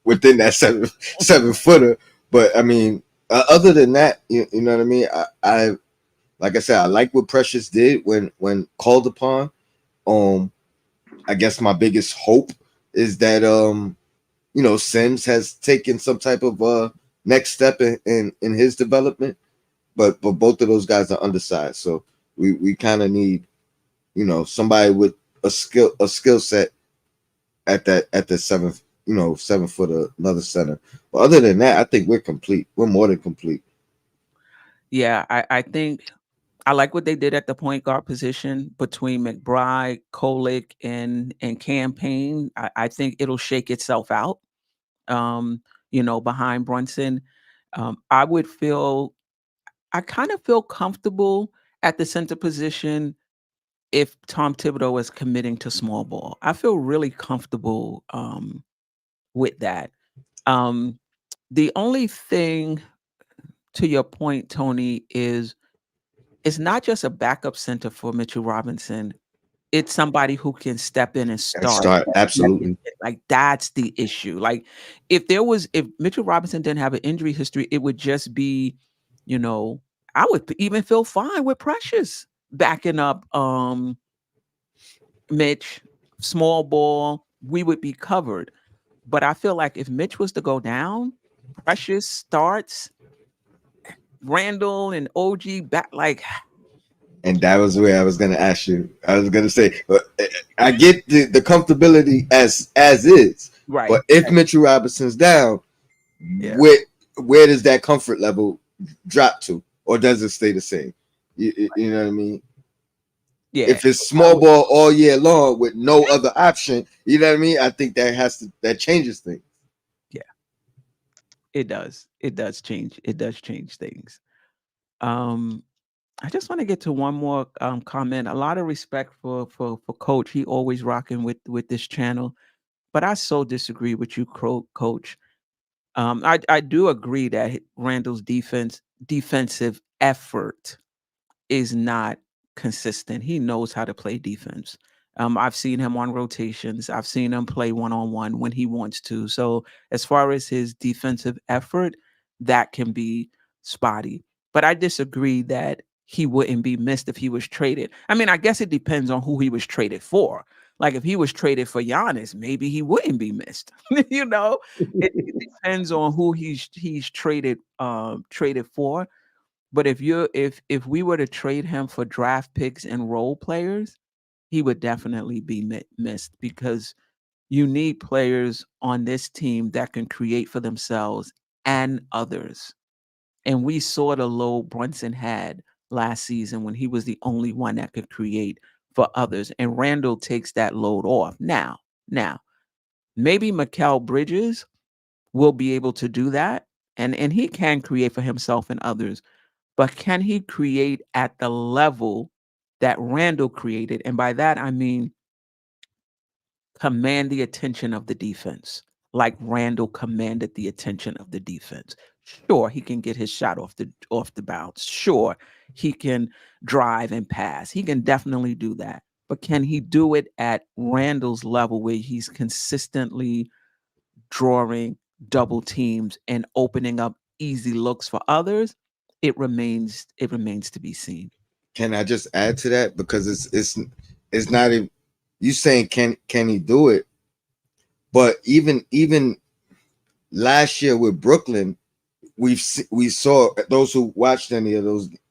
within that 7-footer. But I mean, other than that, you know what I mean? I like I said, I like what Precious did when called upon. I guess my biggest hope is that you know, Sims has taken some type of next step in his development, but both of those guys are undersized, so we kind of need, you know, somebody with a skill set at the 7-footer, another center. But other than that, I think we're complete. We're more than complete. Yeah, I think I like what they did at the point guard position between McBride, Kolick, and Campaign. I think it'll shake itself out. You know, behind Brunson. I kind of feel comfortable at the center position if Tom Thibodeau is committing to small ball. I feel really comfortable with that. The only thing, to your point, Tony, is it's not just a backup center for Mitchell Robinson. It's somebody who can step in and start. Absolutely. Like, that's the issue. Like, if Mitchell Robinson didn't have an injury history, it would just be, you know, I would even feel fine with Precious backing up Mitch, small ball, we would be covered. But I feel like if Mitch was to go down, Precious starts, Randall and OG back, like. And that was where I was going to ask you. I was going to say, I get the comfortability as is, right? But if Mitchell Robinson's down, where does that comfort level drop to, or does it stay the same? You know what I mean? Yeah. If it's small ball all year long with no other option, you know what I mean? I think that changes things. Yeah, it does. It does change. It does change things. I just want to get to one more comment. A lot of respect for Coach. He always rocking with this channel, but I so disagree with you, Coach. I do agree that Randall's defensive effort is not consistent. He knows how to play defense. I've seen him on rotations. I've seen him play one-on-one when he wants to. So as far as his defensive effort, that can be spotty. But I disagree that he wouldn't be missed if he was traded. I mean, I guess it depends on who he was traded for. Like, if he was traded for Giannis, maybe he wouldn't be missed. You know, it depends on who he's traded for. But if we were to trade him for draft picks and role players, he would definitely be missed, because you need players on this team that can create for themselves and others. And we saw the load Brunson had last season when he was the only one that could create for others. And Randall takes that load off. Now, maybe Mikal Bridges will be able to do that. And he can create for himself and others. But can he create at the level that Randall created? And by that, I mean command the attention of the defense, like Randall commanded the attention of the defense. Sure, he can get his shot off the bounce. Sure, he can drive and pass. He can definitely do that. But can he do it at Randall's level, where he's consistently drawing double teams and opening up easy looks for others? It remains to be seen. Can I just add to that? Because it's not even you saying can he do it, but even last year with Brooklyn, we saw, those who watched any of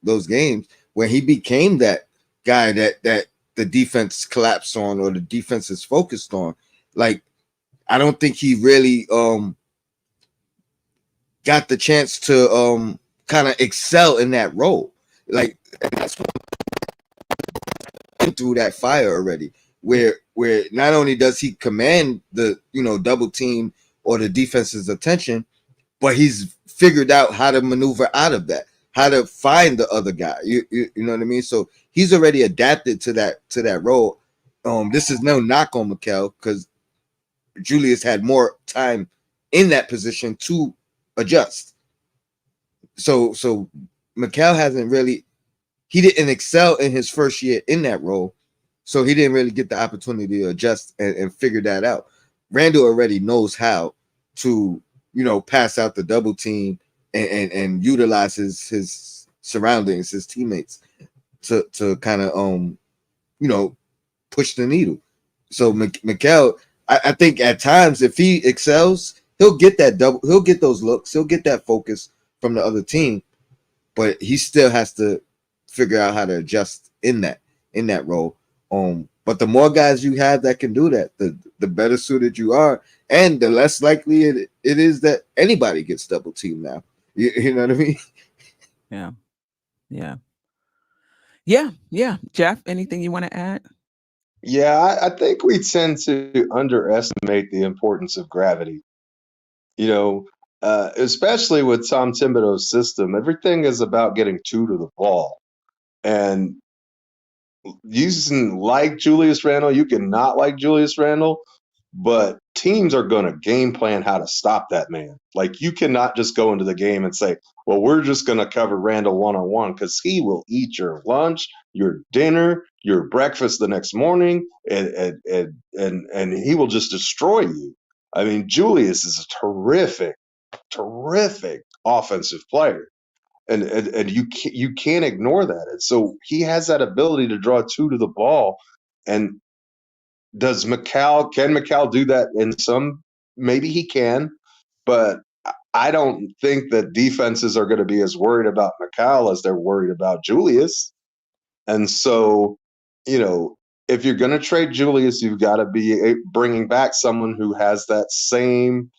those games, when he became that guy that the defense collapsed on, or the defense is focused on. Like, I don't think he really got the chance to kind of excel in that role. Like, and that's what through that fire already, where not only does he command the double team or the defense's attention, but he's figured out how to maneuver out of that, how to find the other guy. You know what I mean? So he's already adapted to that role. This is no knock on Mikal, because Julius had more time in that position to adjust. So Mikal hasn't really, he didn't excel in his first year in that role, so he didn't really get the opportunity to adjust and figure that out. Randall already knows how to, pass out the double team and utilize his surroundings, his teammates to kind of push the needle. So Mikal, I think at times if he excels, he'll get those looks, he'll get that focus from the other team, but he still has to figure out how to adjust in that role. But the more guys you have that can do that, the better suited you are, and the less likely it is that anybody gets double teamed now. You know what I mean? Yeah. Geoff, anything you want to add? Yeah, I think we tend to underestimate the importance of gravity. Especially with Tom Thibodeau's system, everything is about getting two to the ball. And you can like Julius Randle, you can not like Julius Randle, but teams are going to game plan how to stop that man. Like, you cannot just go into the game and say, well, we're just going to cover Randle one-on-one, because he will eat your lunch, your dinner, your breakfast the next morning, and he will just destroy you. I mean, Julius is a terrific offensive player. And you can't ignore that. And so he has that ability to draw two to the ball. And can Mikal do that in some? Maybe he can, but I don't think that defenses are going to be as worried about Mikal as they're worried about Julius. And so, if you're going to trade Julius, you've got to be bringing back someone who has that same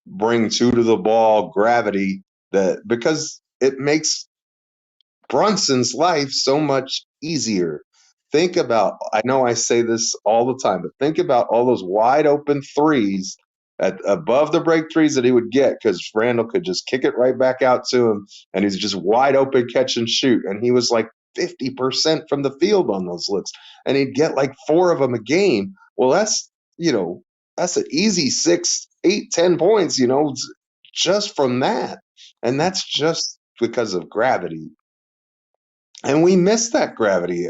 bring two to the ball gravity, because it makes Brunson's life so much easier. I know I say this all the time, but think about all those wide open threes above the break threes that he would get, because Randall could just kick it right back out to him, and he's just wide open catch and shoot. And he was like 50% from the field on those looks, and he'd get like 4 of them a game. Well, that's an easy 6, 8, 10 points, just from that. And that's just because of gravity. And we missed that gravity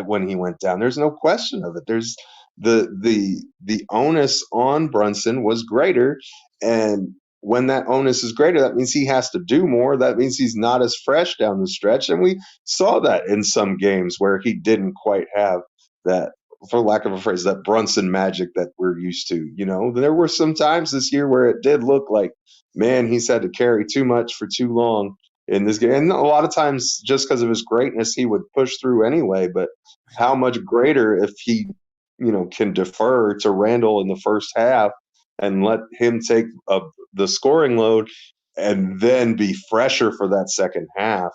when he went down. There's no question of it. There's the onus on Brunson was greater, and when that onus is greater, that means he has to do more. That means he's not as fresh down the stretch, and we saw that in some games where he didn't quite have that, for lack of a phrase, that Brunson magic that we're used to. There were some times this year where it did look like, man, he's had to carry too much for too long in this game. And a lot of times, just because of his greatness, he would push through anyway. But how much greater if he, can defer to Randall in the first half and let him take the scoring load, and then be fresher for that second half,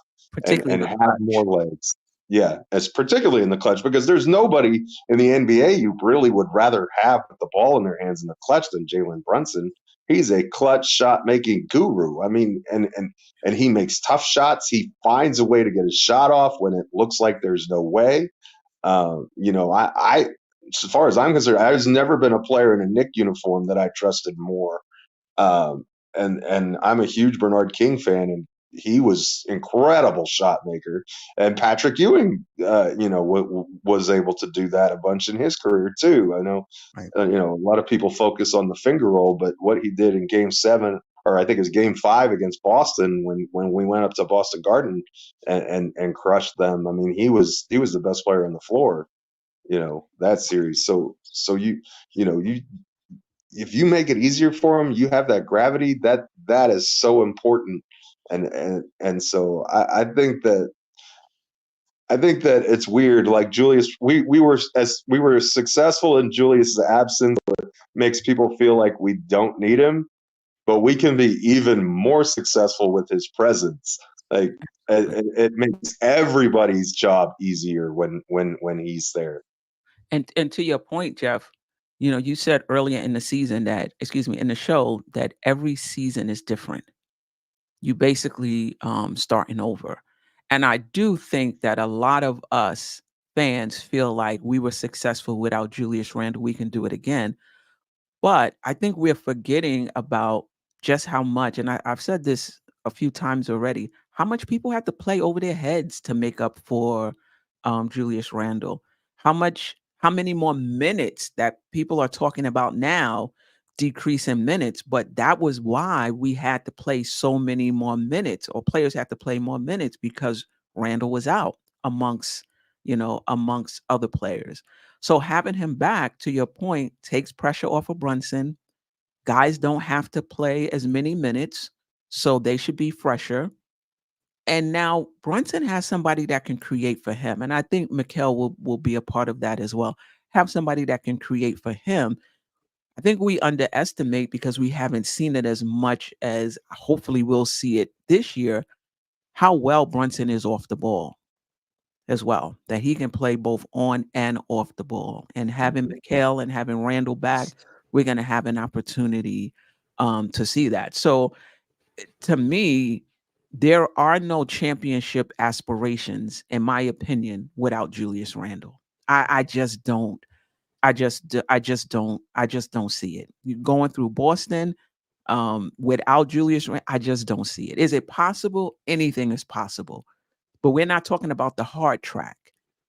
and have more legs. Yeah, it's particularly in the clutch, because there's nobody in the NBA you really would rather have with the ball in their hands in the clutch than Jalen Brunson. He's a clutch shot making guru. I mean, and he makes tough shots. He finds a way to get his shot off when it looks like there's no way. I as far as I'm concerned, I've never been a player in a Knick uniform that I trusted more. And I'm a huge Bernard King fan, and he was incredible shot maker. And Patrick Ewing, was able to do that a bunch in his career too. I know, Right. a lot of people focus on the finger roll, but what he did in Game 7, or I think it was Game 5 against Boston, when we went up to Boston Garden and crushed them. I mean, he was the best player on the floor, that series. So you if you make it easier for them, you have that gravity that is so important. And so I think that it's weird. Like Julius, we were successful in Julius's absence, but makes people feel like we don't need him, but we can be even more successful with his presence. Like it makes everybody's job easier when he's there. And to your point, Geoff, you said earlier in the season in the show, that every season is different. you basically starting over. And I do think that a lot of us fans feel like we were successful without Julius Randle. We can do it again. But I think we're forgetting about just how much, and I've said this a few times already, how much people have to play over their heads to make up for Julius Randle. How many more minutes that people are talking about now decrease in minutes, but that was why we had to play so many more minutes, or players had to play more minutes because Randle was out amongst, amongst other players. So having him back, to your point, takes pressure off of Brunson. Guys don't have to play as many minutes, so they should be fresher. And now Brunson has somebody that can create for him. And I think Mikal will be a part of that as well. Have somebody that can create for him. I think we underestimate, because we haven't seen it as much as hopefully we'll see it this year, how well Brunson is off the ball as well, that he can play both on and off the ball. And having Mikal and having Randle back, we're going to have an opportunity to see that. So to me, there are no championship aspirations, in my opinion, without Julius Randle. I just don't. I just don't see it. You going through Boston without Julius Randle, I just don't see it. Is it possible? Anything is possible. But we're not talking about the hard track.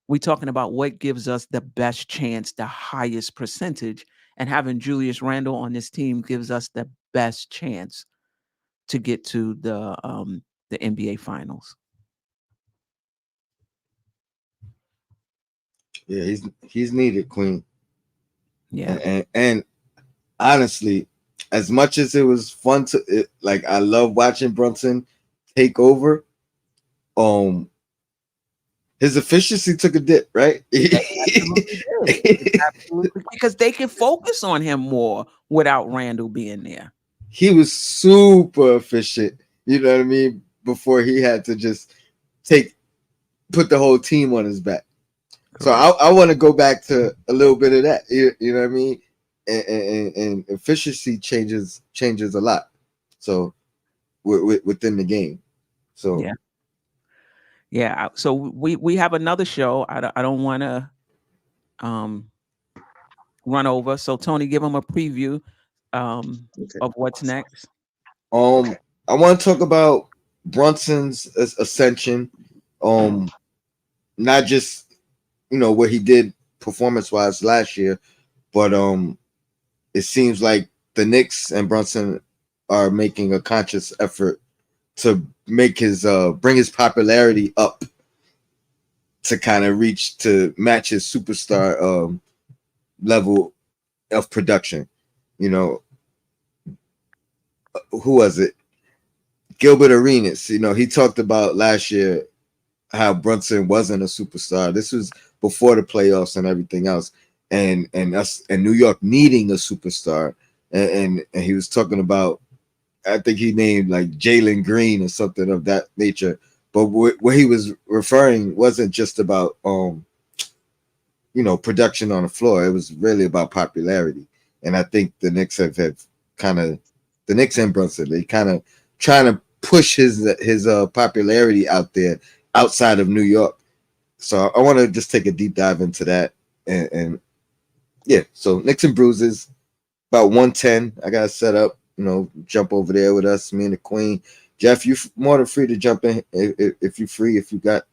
We're talking about what gives us the best chance, the highest percentage. And having Julius Randle on this team gives us the best chance to get to the NBA Finals. Yeah, he's needed, Queen. Yeah. And honestly, as much as it was fun like I love watching Brunson take over, his efficiency took a dip, right? Absolutely. Because they can focus on him more without Randle being there. He was super efficient, you know what I mean, before he had to just put the whole team on his back. Correct. So I want to go back to a little bit of that, you know what I mean? And efficiency changes a lot. So within the game. So yeah. So we have another show. I don't want to run over. So Tony, give them a preview of what's next. I want to talk about Brunson's ascension. Not just what he did performance wise last year, but it seems like the Knicks and Brunson are making a conscious effort to make his bring his popularity up to kind of match his superstar level of production. Who was it? Gilbert Arenas. He talked about last year how Brunson wasn't a superstar. This was before the playoffs and everything else, and us and New York needing a superstar. And he was talking about, I think he named like Jalen Green or something of that nature. But what he was referring wasn't just about production on the floor. It was really about popularity. And I think the Knicks have kind of, the Knicks and Brunson, they kind of trying to push his popularity out there outside of New York. So I want to just take a deep dive into that. And yeah, so Knicks and Bruises, about 110. I got to set up, jump over there with us, me and the Queen. Geoff, you're more than free to jump in if you're free. If you got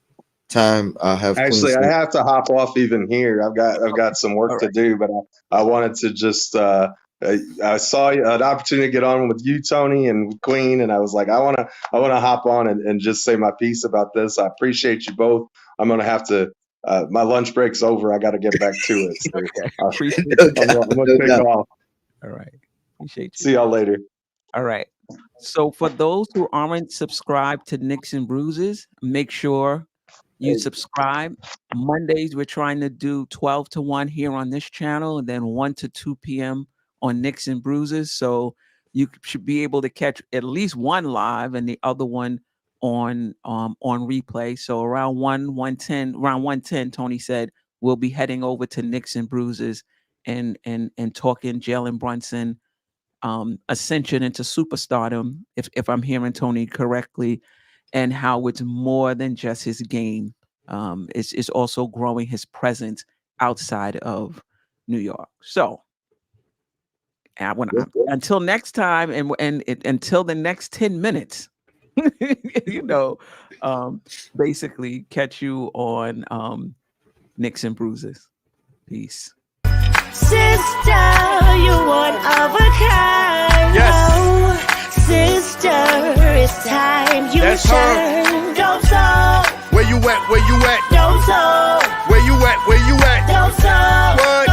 time, I'll have. Actually, I have to hop off even here. I've got some work to do, but I wanted to just. I saw an opportunity to get on with you, Tony, and Queen, and I was like, I want to hop on and just say my piece about this. I appreciate you both. I'm going to have to. My lunch break's over. I got to get back to it. So, I'm going to take off. All right. Appreciate you. See y'all later. All right. So for those who aren't subscribed to Knicks and Bruises, make sure you subscribe. Mondays, we're trying to do 12 to 1 here on this channel, and then 1 to 2 p.m. on Knicks and Bruises. So you should be able to catch at least one live and the other one on replay. So around 110, Tony said, we'll be heading over to Knicks and Bruises and talking Jalen Brunson ascension into superstardom, if I'm hearing Tony correctly, and how it's more than just his game. It's also growing his presence outside of New York. So until next time, until the next 10 minutes, basically catch you on Knicks and Bruises. Peace. Sister, you one of a kind. Yes. Sister, it's time you That's shine. Dope Soul. Where you at? Where you at? Dope Soul. Where you at? Where you at? Dope Soul. What?